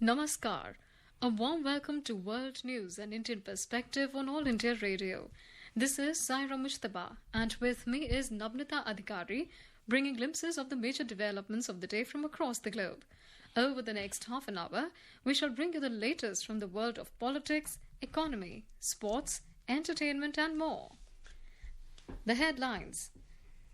Namaskar. A warm welcome to World News and Indian Perspective on All India Radio. This is Saira Mushtaba, and with me is Nabnita Adhikari, bringing glimpses of the major developments of the day from across the globe. Over the next half an hour, we shall bring you the latest from the world of politics, economy, sports, entertainment, and more. The headlines.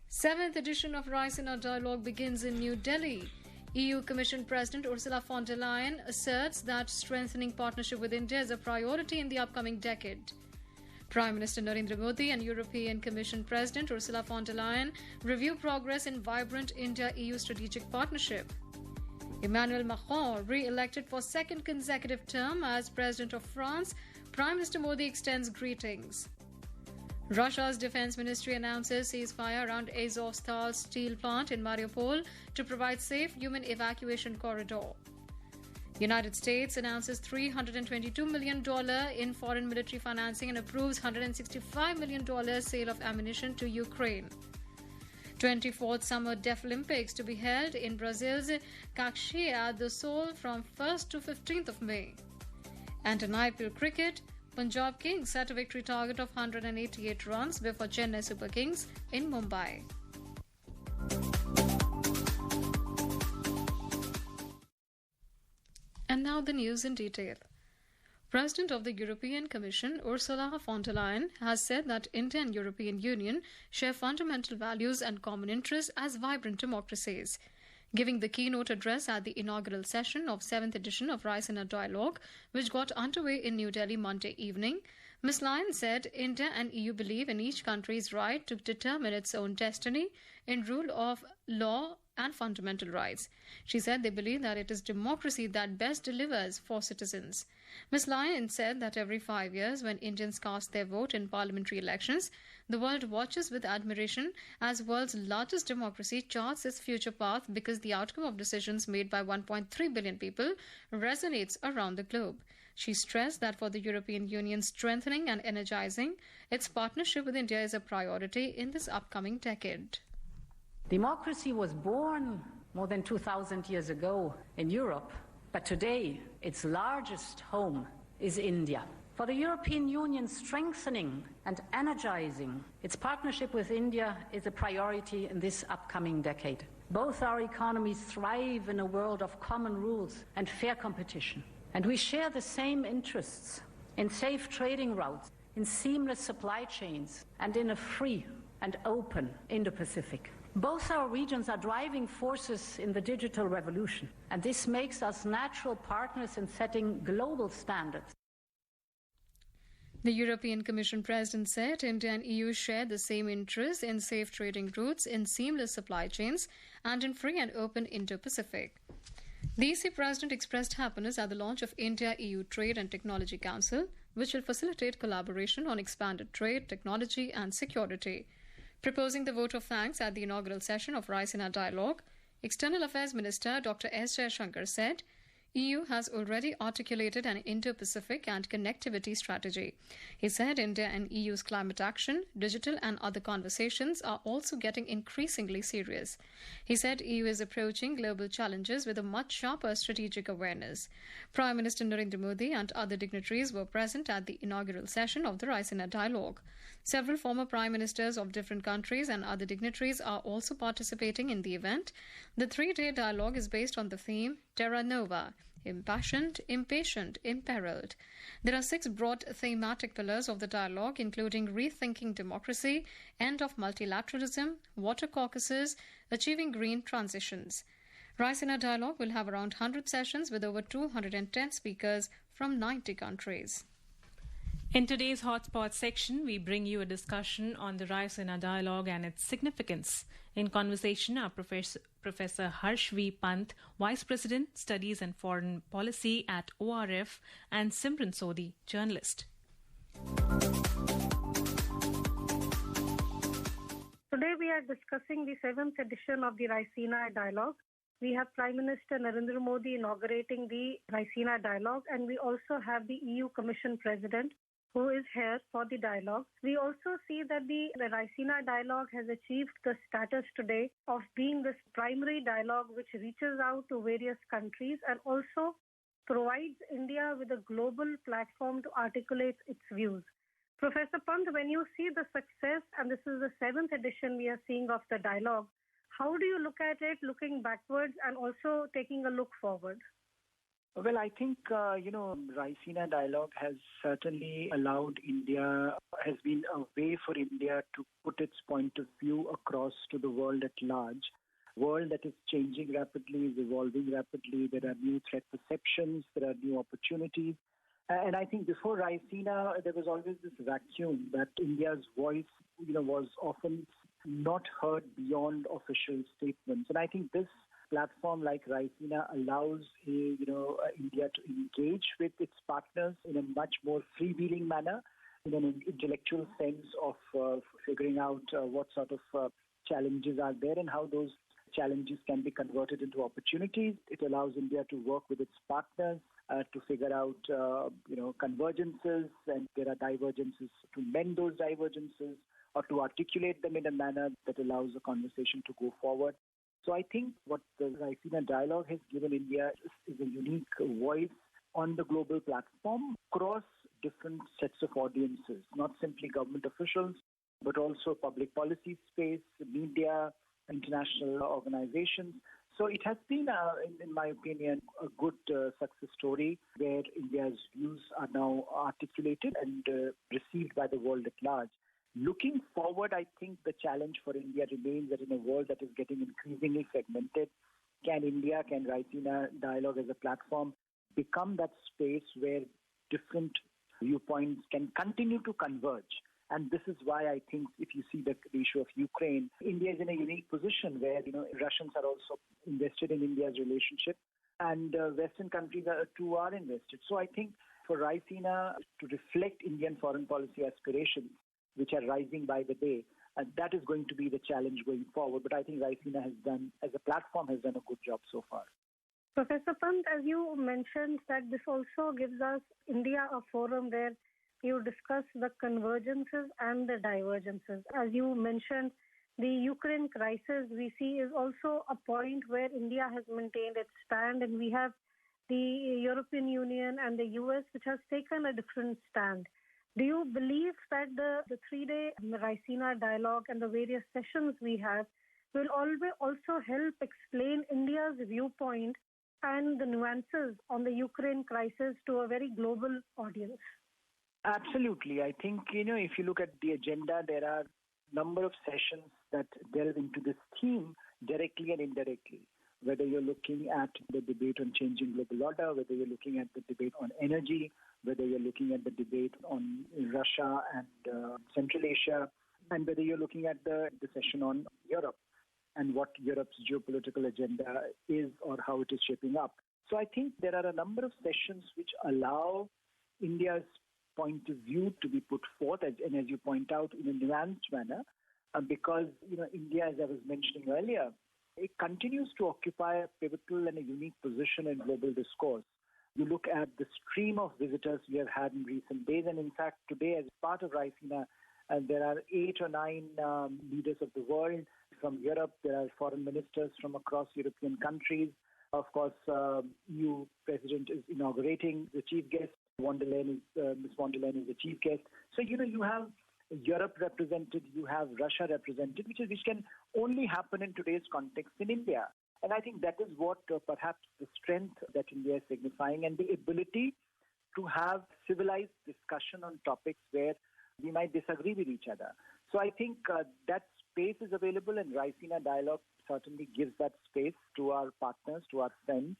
7th edition of Raisina Dialogue begins in New Delhi. EU Commission President Ursula von der Leyen asserts that strengthening partnership with India is a priority in the upcoming decade. Prime Minister Narendra Modi and European Commission President Ursula von der Leyen review progress in vibrant India-EU strategic partnership. Immanuel Mahon re-elected for second consecutive term as President of France. Prime Minister Modi extends greetings. Russia's defense ministry announces ceasefire around Azovstal steel plant in Mariupol to provide safe human evacuation corridor. United States announces $322 million in foreign military financing and approves $165 million sale of ammunition to Ukraine. 24th Summer Deaf Olympics to be held in Brazil's Caxias do Sul from 1st to 15th of May. And in IPL cricket, Punjab Kings set a victory target of 188 runs before Chennai Super Kings in Mumbai. And now the news in detail. President of the European Commission, Ursula von der Leyen, has said that India and European Union share fundamental values and common interests as vibrant democracies. Giving the keynote address at the inaugural session of 7th edition of Raisina Dialogue, which got underway in New Delhi Monday evening, Ms. Lyon said India and EU believe in each country's right to determine its own destiny in rule of law and fundamental rights. She said they believe that it is democracy that best delivers for citizens. Ms. Lyon said that every 5 years, when Indians cast their vote in parliamentary elections, the world watches with admiration as world's largest democracy charts its future path because the outcome of decisions made by 1.3 billion people resonates around the globe. She stressed that for the European Union, strengthening and energizing its partnership with India is a priority in this upcoming decade. Democracy was born more than 2,000 years ago in Europe, but today its largest home is India. For the European Union, strengthening and energizing its partnership with India is a priority in this upcoming decade. Both our economies thrive in a world of common rules and fair competition, and we share the same interests in safe trading routes, in seamless supply chains, and in a free and open Indo-Pacific. Both our regions are driving forces in the digital revolution, and this makes us natural partners in setting global standards. The European Commission President said India and EU share the same interests in safe trading routes, in seamless supply chains, and in free and open Indo-Pacific. The EC President expressed happiness at the launch of India-EU Trade and Technology Council, which will facilitate collaboration on expanded trade, technology, and security. Proposing the vote of thanks at the inaugural session of Raisina Dialogue, External Affairs Minister Dr. S. Jaishankar said, EU has already articulated an Indo-Pacific and connectivity strategy. He said India and EU's climate action, digital and other conversations are also getting increasingly serious. He said EU is approaching global challenges with a much sharper strategic awareness. Prime Minister Narendra Modi and other dignitaries were present at the inaugural session of the Raisina Dialogue. Several former prime ministers of different countries and other dignitaries are also participating in the event. The 3-day dialogue is based on the theme Terra Nova, impassioned, impatient, imperiled. There are 6 broad thematic pillars of the dialogue, including rethinking democracy, end of multilateralism, water caucuses, achieving green transitions. Raisina Dialogue will have around 100 sessions with over 210 speakers from 90 countries. In today's Hotspot section, we bring you a discussion on the Raisina Dialogue and its significance. In conversation are Professor Harsh V. Pant, Vice President, Studies and Foreign Policy at ORF, and Simran Sodhi, journalist. Today we are discussing the 7th edition of the Raisina Dialogue. We have Prime Minister Narendra Modi inaugurating the Raisina Dialogue, and we also have the EU Commission President who is here for the dialogue. We also see that the Raisina Dialogue has achieved the status today of being this primary dialogue which reaches out to various countries and also provides India with a global platform to articulate its views. Professor Pant, when you see the success, and this is the 7th edition we are seeing of the dialogue, how do you look at it, looking backwards and also taking a look forward? Well, I think, Raisina dialogue has certainly allowed India, has been a way for India to put its point of view across to the world at large. World that is changing rapidly, is evolving rapidly. There are new threat perceptions, there are new opportunities. And I think before Raisina, there was always this vacuum that India's voice, was often not heard beyond official statements. And I think this platform like Raisina allows India to engage with its partners in a much more freewheeling manner, in an intellectual sense of figuring out what sort of challenges are there and how those challenges can be converted into opportunities. It allows India to work with its partners to figure out, convergences, and there are divergences, to mend those divergences or to articulate them in a manner that allows the conversation to go forward. So I think what the Raisina dialogue has given India is a unique voice on the global platform across different sets of audiences, not simply government officials, but also public policy space, media, international organizations. So it has been, in my opinion, a good success story where India's views are now articulated and received by the world at large. Looking forward, I think the challenge for India remains that in a world that is getting increasingly segmented, can Raisina dialogue as a platform become that space where different viewpoints can continue to converge? And this is why I think if you see the issue of Ukraine, India is in a unique position where, Russians are also invested in India's relationship and Western countries too are invested. So I think for Raisina to reflect Indian foreign policy aspirations, which are rising by the day, that is going to be the challenge going forward. But I think Raisina has done, as a platform, has done a good job so far. Professor Pant, as you mentioned, that this also gives us, India, a forum where you discuss the convergences and the divergences. As you mentioned, the Ukraine crisis we see is also a point where India has maintained its stand, and we have the European Union and the US which has taken a different stand. Do you believe that the 3-day Raisina dialogue and the various sessions we have will always also help explain India's viewpoint and the nuances on the Ukraine crisis to a very global audience? Absolutely. I think, if you look at the agenda, there are a number of sessions that delve into this theme directly and indirectly. Whether you're looking at the debate on changing global order, whether you're looking at the debate on energy, whether you're looking at the debate on Russia and Central Asia, and whether you're looking at the session on Europe and what Europe's geopolitical agenda is or how it is shaping up. So I think there are a number of sessions which allow India's point of view to be put forth, and as you point out, in a nuanced manner, because, India, as I was mentioning earlier, it continues to occupy a pivotal and a unique position in global discourse. You look at the stream of visitors we have had in recent days, and in fact, today, as part of Raisina, there are 8 or 9 leaders of the world from Europe. There are foreign ministers from across European countries. Of course, EU President is inaugurating the chief guest. Ms. Wanderlian is the chief guest. So, you have Europe represented, you have Russia represented, which can only happen in today's context in India. And I think that is what perhaps the strength that India is signifying, and the ability to have civilized discussion on topics where we might disagree with each other. So I think that space is available, and Raisina dialogue certainly gives that space to our partners, to our friends.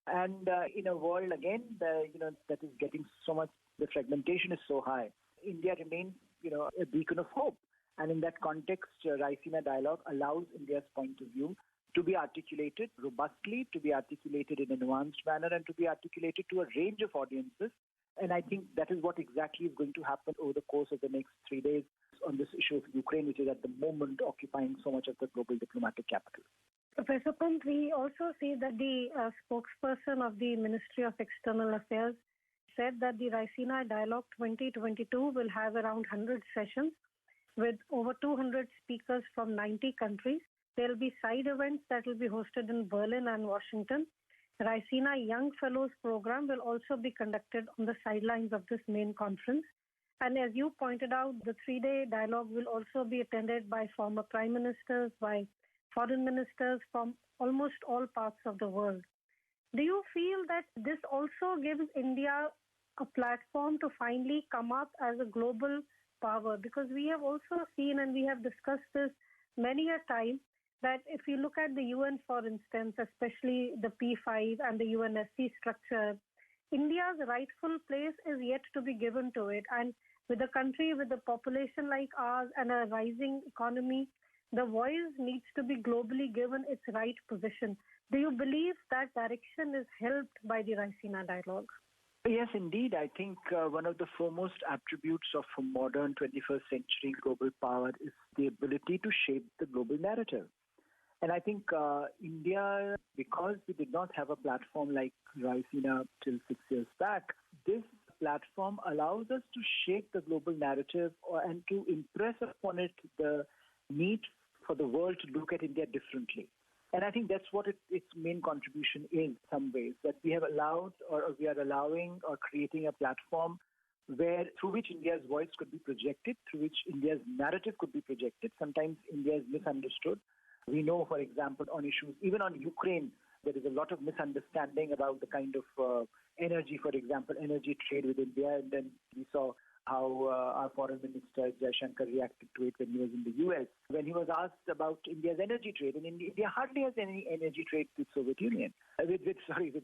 And in a world, again, that is getting so much, the fragmentation is so high, India remains, a beacon of hope. And in that context, Raisina dialogue allows India's point of view to be articulated robustly, to be articulated in a nuanced manner, and to be articulated to a range of audiences. And I think that is what exactly is going to happen over the course of the next 3 days on this issue of Ukraine, which is at the moment occupying so much of the global diplomatic capital. Professor Pant, we also see that the spokesperson of the Ministry of External Affairs said that the Raisina Dialogue 2022 will have around 100 sessions with over 200 speakers from 90 countries. There will be side events that will be hosted in Berlin and Washington. Raisina Young Fellows program will also be conducted on the sidelines of this main conference. And as you pointed out, the three-day dialogue will also be attended by former prime ministers, by foreign ministers from almost all parts of the world. Do you feel that this also gives India a platform to finally come up as a global power? Because we have also seen, and we have discussed this many a time, that if you look at the UN, for instance, especially the P5 and the UNSC structure, India's rightful place is yet to be given to it. And with a country with a population like ours and a rising economy, the voice needs to be globally given its right position. Do you believe that direction is helped by the Raisina dialogue? Yes, indeed. I think one of the foremost attributes of a modern 21st century global power is the ability to shape the global narrative. And I think India, because we did not have a platform like Raisina till 6 years back, this platform allows us to shape the global narrative and to impress upon it the need for the world to look at India differently. And I think that's what its main contribution is in some ways, that we have allowed or we are allowing or creating a platform through which India's voice could be projected, through which India's narrative could be projected. Sometimes India is misunderstood. We know, for example, on issues, even on Ukraine, there is a lot of misunderstanding about the kind of energy, for example, energy trade with India. And then we saw how our foreign minister, Jaishankar, reacted to it when he was in the US. When he was asked about India's energy trade, and India hardly has any energy trade with Soviet Union, with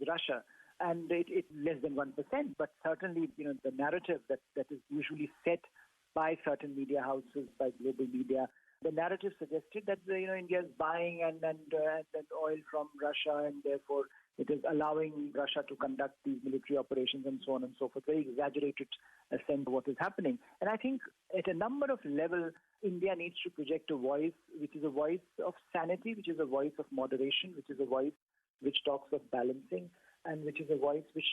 Russia. And it's less than 1%. But certainly, the narrative that is usually set by certain media houses, by global media, the narrative suggested that India is buying and oil from Russia, and therefore it is allowing Russia to conduct these military operations and so on and so forth. Very exaggerated sense of what is happening. And I think at a number of levels, India needs to project a voice which is a voice of sanity, which is a voice of moderation, which is a voice which talks of balancing, and which is a voice which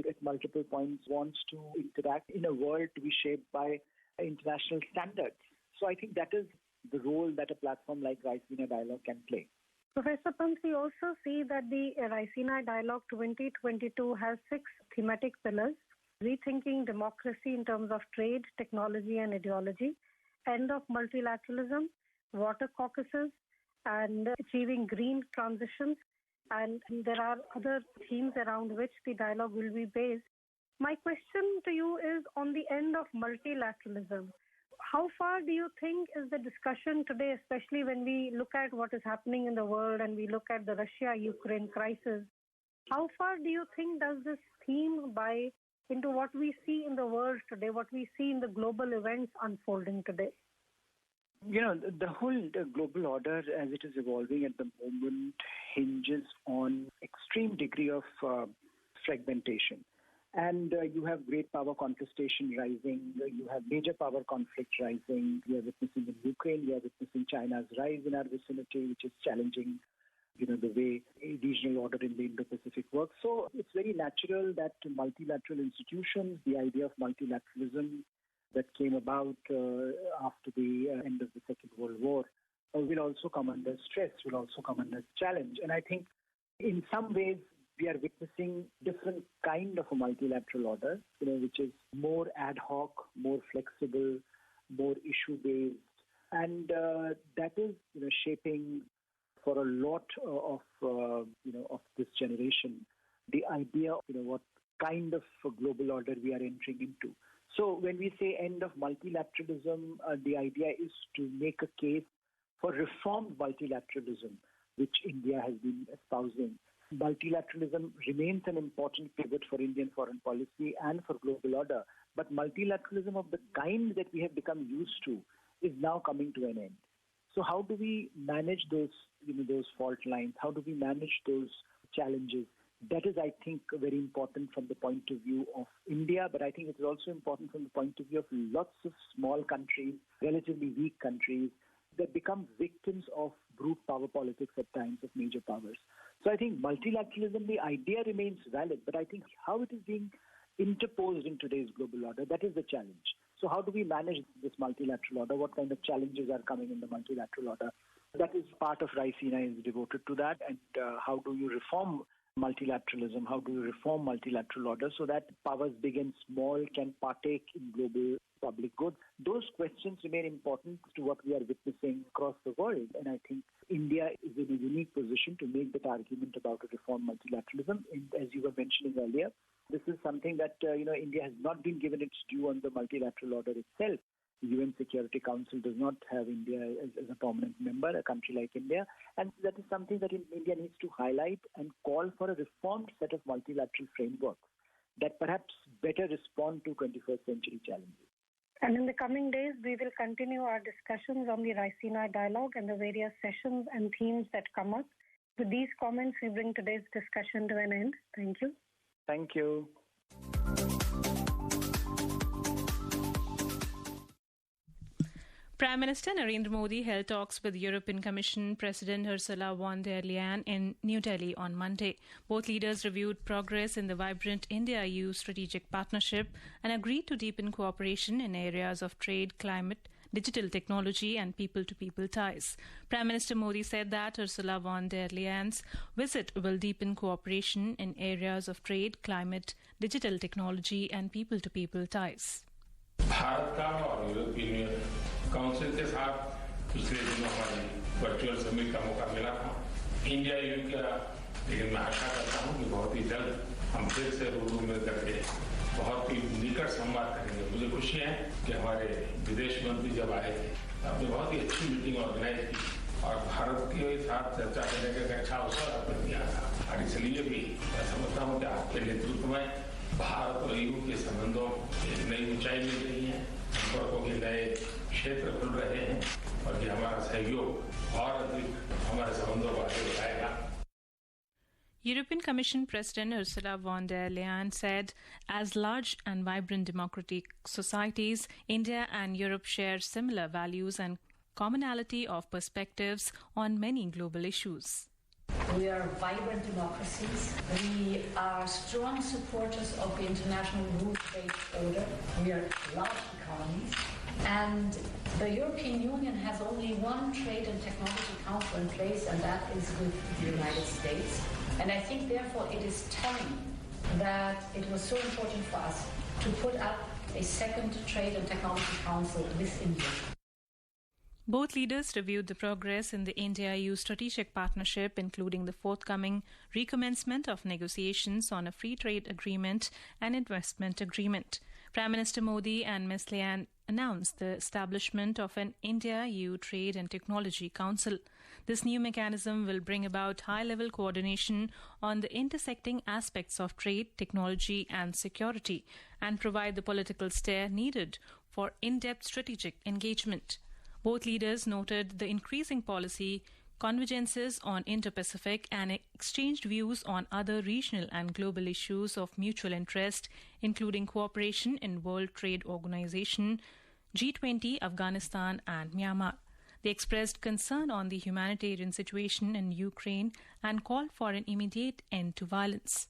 at multiple points wants to interact in a world to be shaped by international standards. So I think that is the role that a platform like Raisina Dialogue can play. Professor Pant, we also see that the Raisina Dialogue 2022 has 6 thematic pillars: rethinking democracy in terms of trade, technology and ideology, end of multilateralism, water caucuses, and achieving green transitions. And there are other themes around which the dialogue will be based. My question to you is on the end of multilateralism. How far do you think is the discussion today, especially when we look at what is happening in the world and we look at the Russia-Ukraine crisis? How far do you think does this theme buy into what we see in the world today, what we see in the global events unfolding today? The whole global order as it is evolving at the moment hinges on extreme degree of fragmentation. And you have great power contestation rising, you have major power conflict rising, you are witnessing in Ukraine, you are witnessing China's rise in our vicinity, which is challenging, the way regional order in the Indo-Pacific works. So it's very natural that multilateral institutions, the idea of multilateralism that came about after the end of the Second World War, will also come under stress, will also come under challenge. And I think in some ways, we are witnessing different kind of a multilateral order, which is more ad hoc, more flexible, more issue-based. And that is, shaping for a lot of this generation, the idea of, what kind of a global order we are entering into. So when we say end of multilateralism, the idea is to make a case for reformed multilateralism, which India has been espousing. Multilateralism remains an important pivot for Indian foreign policy and for global order. But multilateralism of the kind that we have become used to is now coming to an end. So how do we manage those fault lines? How do we manage those challenges? That is, I think, very important from the point of view of India, but I think it's also important from the point of view of lots of small countries, relatively weak countries, that become victims of brute power politics at times of major powers. So I think multilateralism, the idea remains valid, but I think how it is being interposed in today's global order, that is the challenge. So how do we manage this multilateral order? What kind of challenges are coming in the multilateral order? That is part of Raisina is devoted to that. And how do you reform multilateralism? How do we reform multilateral order so that powers big and small can partake in global public goods? Those questions remain important to what we are witnessing across the world. And I think India is in a unique position to make that argument about a reform multilateralism. And as you were mentioning earlier, this is something that, India has not been given its due on the multilateral order itself. The UN Security Council does not have India as a permanent member, a country like India. And that is something that India needs to highlight and call for a reformed set of multilateral frameworks that perhaps better respond to 21st century challenges. And in the coming days, we will continue our discussions on the Raisina dialogue and the various sessions and themes that come up. With these comments, we bring today's discussion to an end. Thank you. Thank you. Prime Minister Narendra Modi held talks with European Commission President Ursula von der Leyen in New Delhi on Monday. Both leaders reviewed progress in the vibrant India-EU strategic partnership and agreed to deepen cooperation in areas of trade, climate, digital technology and people-to-people ties. Prime Minister Modi said that Ursula von der Leyen's visit will deepen cooperation in areas of trade, climate, digital technology and people-to-people ties. Bharat का और European union council के साथ पिछले दिनों हमारी virtual summit का मौका मिला था इंडिया यूएन का। लेकिन मैं आशा करता हूं कि बहुत ही जल्द हम फिर से रूबरू मिल करके बहुत ही निकट संवाद करेंगे। मुझे खुशी है कि हमारे विदेश मंत्री जब आए थे आपने बहुत ही अच्छी मीटिंग ऑर्गेनाइज की और भारत के साथ चर्चा करने का एक अच्छा अवसर आपने दिया था। और इसलिए भी मैं समझता हूँ कि आपके नेतृत्व में भारत और यूरोप के संबंधों एक नई ऊंचाई मिल रही है, संपर्कों के नए क्षेत्र खुल रहे हैं और ये हमारा सहयोग और अधिक हमारे संबंधों को आगे बढ़ाएगा। European Commission President Ursula von der Leyen said, as large and vibrant democratic societies, India and Europe share similar values and commonality of perspectives on many global issues. We are vibrant democracies. We are strong supporters of the international rules-based order. We are large economies. And the European Union has only one trade and technology council in place, and that is with the United States. And I think, therefore, it is telling that it was so important for us to put up a second trade and technology council with India. Both leaders reviewed the progress in the India-EU strategic partnership, including the forthcoming recommencement of negotiations on a free trade agreement and investment agreement. Prime Minister Modi and Ms. Leyen announced the establishment of an India-EU Trade and Technology Council. This new mechanism will bring about high-level coordination on the intersecting aspects of trade, technology and security and provide the political steer needed for in-depth strategic engagement. Both leaders noted the increasing policy convergences on Indo-Pacific and exchanged views on other regional and global issues of mutual interest, including cooperation in World Trade Organization, G20, Afghanistan and Myanmar. They expressed concern on the humanitarian situation in Ukraine and called for an immediate end to violence.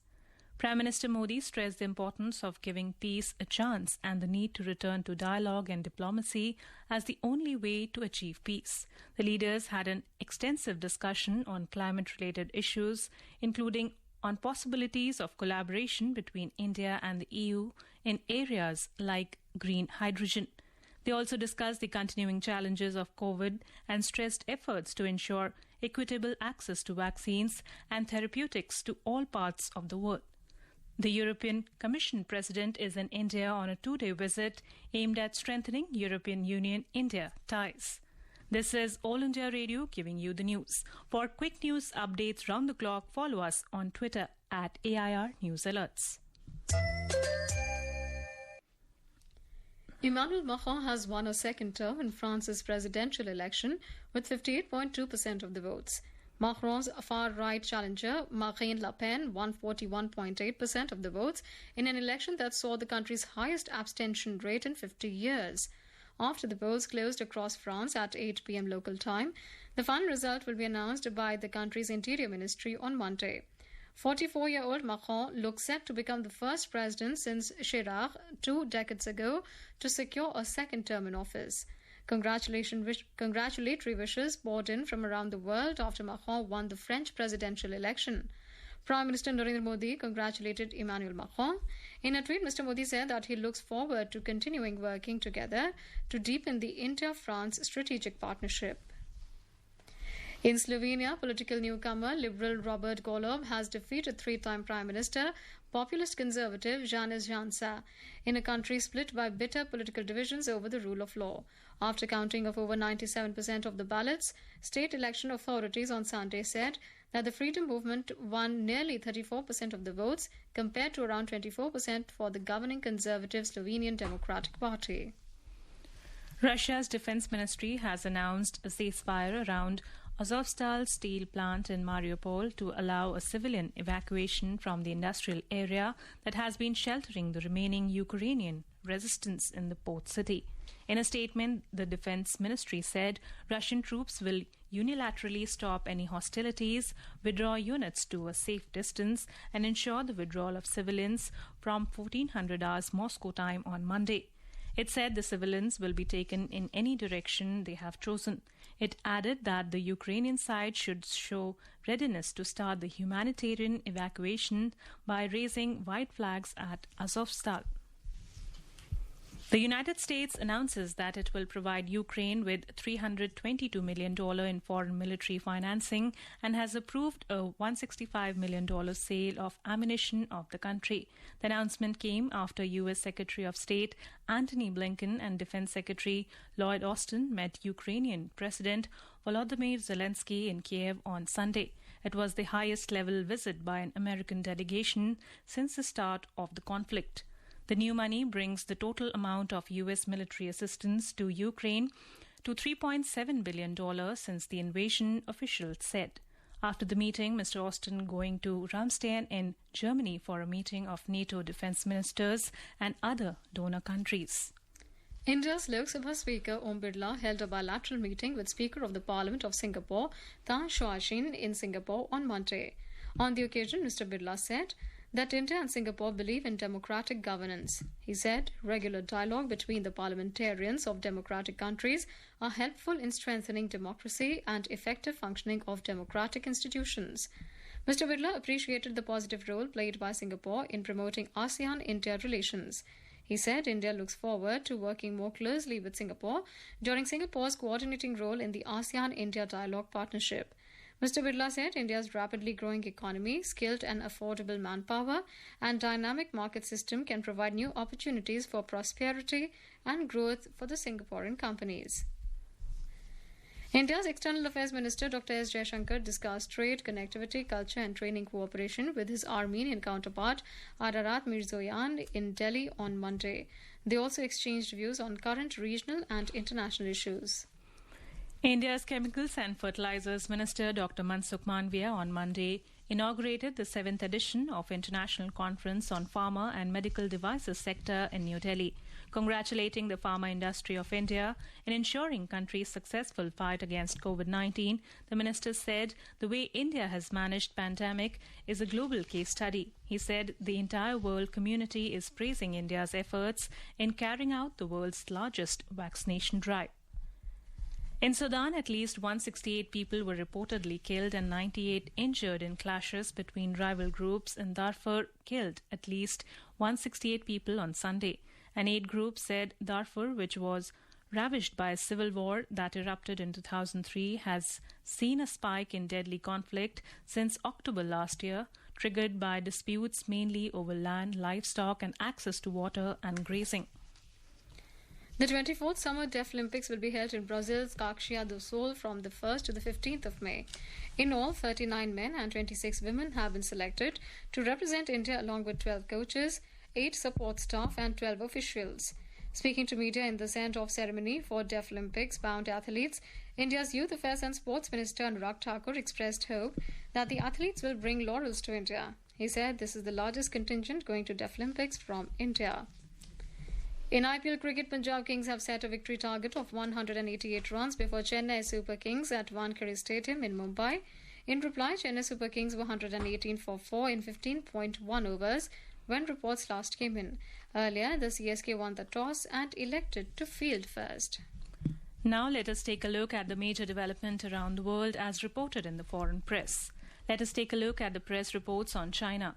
Prime Minister Modi stressed the importance of giving peace a chance and the need to return to dialogue and diplomacy as the only way to achieve peace. The leaders had an extensive discussion on climate-related issues, including on possibilities of collaboration between India and the EU in areas like green hydrogen. They also discussed the continuing challenges of COVID and stressed efforts to ensure equitable access to vaccines and therapeutics to all parts of the world. The European Commission President is in India on a two-day visit aimed at strengthening European Union-India ties. This is All India Radio giving you the news. For quick news updates round the clock, follow us on Twitter at AIR News Alerts. Immanuel Mahon has won a second term in France's presidential election with 58.2% of the votes. Macron's far-right challenger, Marine Le Pen, won 41.8% of the votes in an election that saw the country's highest abstention rate in 50 years. After the polls closed across France at 8 p.m. local time, the final result will be announced by the country's Interior Ministry on Monday. 44-year-old Mahon looks set to become the first president since Chirac 2 decades ago to secure a second term in office. Congratulatory wishes poured in from around the world after Mahon won the French presidential election. Prime Minister Narendra Modi congratulated Immanuel Mahon. In a tweet, Mr. Modi said that he looks forward to continuing working together to deepen the India-France strategic partnership. In Slovenia, political newcomer Liberal Robert Golob has defeated three-time Prime Minister, populist conservative Janez Janša, in a country split by bitter political divisions over the rule of law. After counting of over 97% of the ballots, state election authorities on Sunday said that the Freedom Movement won nearly 34% of the votes, compared to around 24% for the governing conservative Slovenian Democratic Party. Russia's defense ministry has announced a ceasefire around Azovstal steel plant in Mariupol to allow a civilian evacuation from the industrial area that has been sheltering the remaining Ukrainian resistance in the port city. In a statement, the defense ministry said Russian troops will unilaterally stop any hostilities, withdraw units to a safe distance, and ensure the withdrawal of civilians from 1400 hours Moscow time on Monday. It said the civilians will be taken in any direction they have chosen. It added that the Ukrainian side should show readiness to start the humanitarian evacuation by raising white flags at Azovstal. The United States announces that it will provide Ukraine with $322 million in foreign military financing and has approved a $165 million sale of ammunition of the country. The announcement came after U.S. Secretary of State Antony Blinken and Defense Secretary Lloyd Austin met Ukrainian President Volodymyr Zelensky in Kiev on Sunday. It was the highest-level visit by an American delegation since the start of the conflict. The new money brings the total amount of U.S. military assistance to Ukraine to $3.7 billion since the invasion, officials said. After the meeting, Mr. Austin going to Ramstein in Germany for a meeting of NATO defense ministers and other donor countries. India's Lok Sabha Speaker Om Birla held a bilateral meeting with Speaker of the Parliament of Singapore, Tan Sua Shin, in Singapore on Monday. On the occasion, Mr. Birla said that India and Singapore believe in democratic governance. He said regular dialogue between the parliamentarians of democratic countries are helpful in strengthening democracy and effective functioning of democratic institutions. Mr. Birla appreciated the positive role played by Singapore in promoting ASEAN-India relations. He said India looks forward to working more closely with Singapore during Singapore's coordinating role in the ASEAN-India Dialogue Partnership. Mr. Birla said India's rapidly growing economy, skilled and affordable manpower, and dynamic market system can provide new opportunities for prosperity and growth for the Singaporean companies. India's External Affairs Minister Dr. S. Jaishankar discussed trade, connectivity, culture and training cooperation with his Armenian counterpart Ararat Mirzoyan in Delhi on Monday. They also exchanged views on current regional and international issues. India's Chemicals and Fertilizers Minister Dr. Mansukh Mandaviya on Monday inaugurated the 7th edition of International Conference on Pharma and Medical Devices Sector in New Delhi, congratulating the pharma industry of India in ensuring country's successful fight against COVID-19. The minister said the way India has managed pandemic is a global case study. He said the entire world community is praising India's efforts in carrying out the world's largest vaccination drive. In Sudan, at least 168 people were reportedly killed and 98 injured in clashes between rival groups in Darfur killed at least 168 people on Sunday. An aid group said Darfur, which was ravaged by a civil war that erupted in 2003, has seen a spike in deadly conflict since October last year, triggered by disputes mainly over land, livestock and access to water and grazing. The 24th Summer Deaf Olympics will be held in Brazil's Caxias do Sul from the 1st to the 15th of May. In all, 39 men and 26 women have been selected to represent India along with 12 coaches, 8 support staff and 12 officials. Speaking to media in the send-off ceremony for Deaf Olympics-bound athletes, India's Youth Affairs and Sports Minister Anurag Thakur expressed hope that the athletes will bring laurels to India. He said this is the largest contingent going to Deaf Olympics from India. In IPL cricket, Punjab Kings have set a victory target of 188 runs before Chennai Super Kings at Wankhede Stadium in Mumbai. In reply, Chennai Super Kings were 118 for 4 in 15.1 overs when reports last came in. Earlier, the CSK won the toss and elected to field first. Now let us take a look at the major development around the world as reported in the foreign press. Let us take a look at the press reports on China.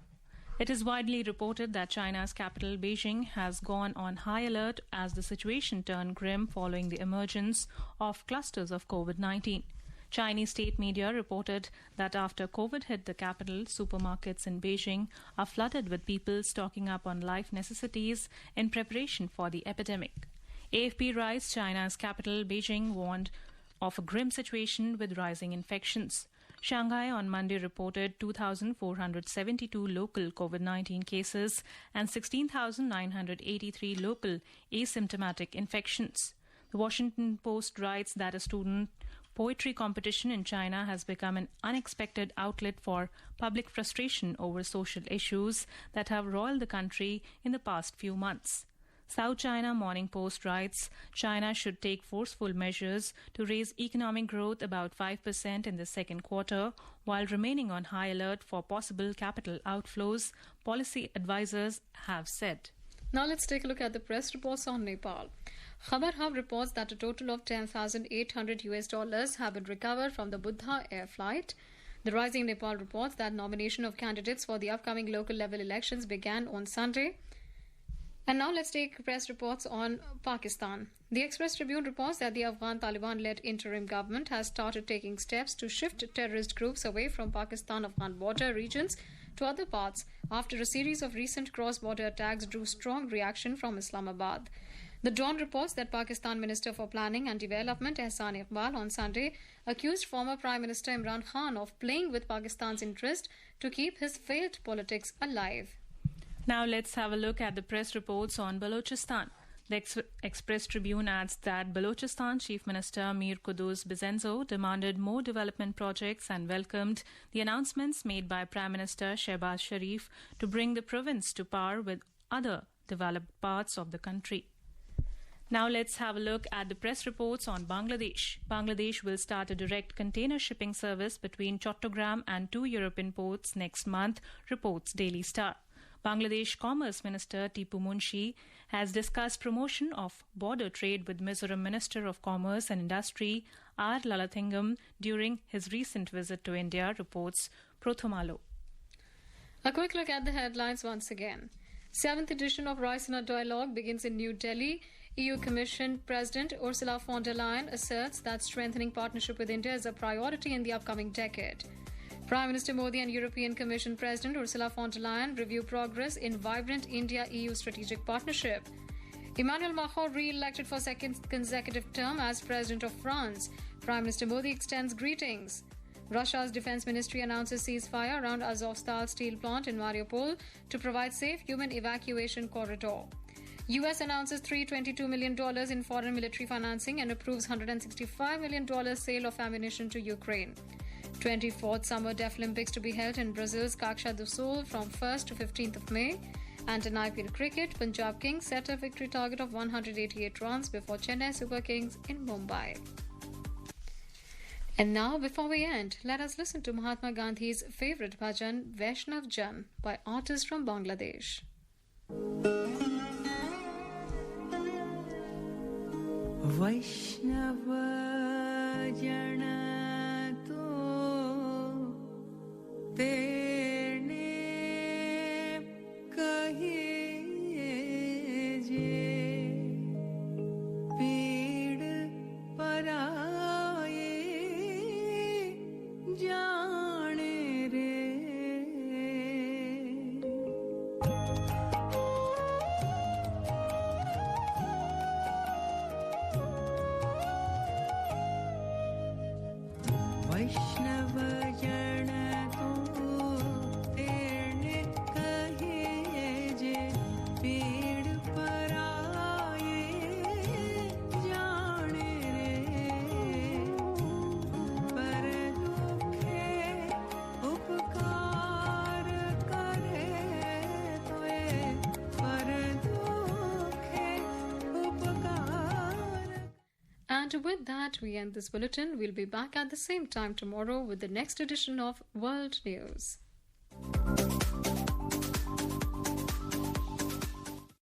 It is widely reported that China's capital, Beijing, has gone on high alert as the situation turned grim following the emergence of clusters of COVID-19. Chinese state media reported that after COVID hit the capital, supermarkets in Beijing are flooded with people stocking up on life necessities in preparation for the epidemic. AFP writes China's capital, Beijing, warned of a grim situation with rising infections. Shanghai on Monday reported 2,472 local COVID-19 cases and 16,983 local asymptomatic infections. The Washington Post writes that a student poetry competition in China has become an unexpected outlet for public frustration over social issues that have roiled the country in the past few months. South China Morning Post writes China should take forceful measures to raise economic growth about 5% in the second quarter while remaining on high alert for possible capital outflows, policy advisors have said. Now let's take a look at the press reports on Nepal. Khabar Hub reports that a total of $10,800 have been recovered from the Buddha air flight. The Rising Nepal reports that nomination of candidates for the upcoming local level elections began on Sunday. And now let's take press reports on Pakistan. The Express Tribune reports that the Afghan Taliban-led interim government has started taking steps to shift terrorist groups away from Pakistan-Afghan border regions to other parts after a series of recent cross-border attacks drew strong reaction from Islamabad. The Dawn reports that Pakistan Minister for Planning and Development Ehsan Iqbal on Sunday accused former Prime Minister Imran Khan of playing with Pakistan's interest to keep his failed politics alive. Now let's have a look at the press reports on Balochistan. The Express Tribune adds that Balochistan Chief Minister Mir Qudus Bizenzo demanded more development projects and welcomed the announcements made by Prime Minister Shehbaz Sharif to bring the province to par with other developed parts of the country. Now let's have a look at the press reports on Bangladesh. Bangladesh will start a direct container shipping service between Chattogram and 2 European ports next month, reports Daily Star. Bangladesh Commerce Minister Tipu Munshi has discussed promotion of border trade with Mizoram Minister of Commerce and Industry R. Lalathingam during his recent visit to India, reports Prothomalo. A quick look at the headlines once again. 7th edition of Raisina Dialogue begins in New Delhi. EU Commission President Ursula von der Leyen asserts that strengthening partnership with India is a priority in the upcoming decade. Prime Minister Modi and European Commission President Ursula von der Leyen review progress in vibrant India-EU strategic partnership. Immanuel Mahon re-elected for second consecutive term as President of France. Prime Minister Modi extends greetings. Russia's Defense Ministry announces ceasefire around Azovstal steel plant in Mariupol to provide safe human evacuation corridor. US announces $322 million in foreign military financing and approves $165 million sale of ammunition to Ukraine. 24th Summer Deaf Olympics to be held in Brazil's Caxias do Sul from 1st to 15th of May. And in IPL cricket, Punjab Kings set a victory target of 188 runs before Chennai Super Kings in Mumbai. And now, before we end, let us listen to Mahatma Gandhi's favourite bhajan, Vaishnav Jan, by artists from Bangladesh. Vaishnava Jana तेने कहिए जे पीड़ पराए जाने रे वैष्णव जन And with that, we end this bulletin. We'll be back at the same time tomorrow with the next edition of World News.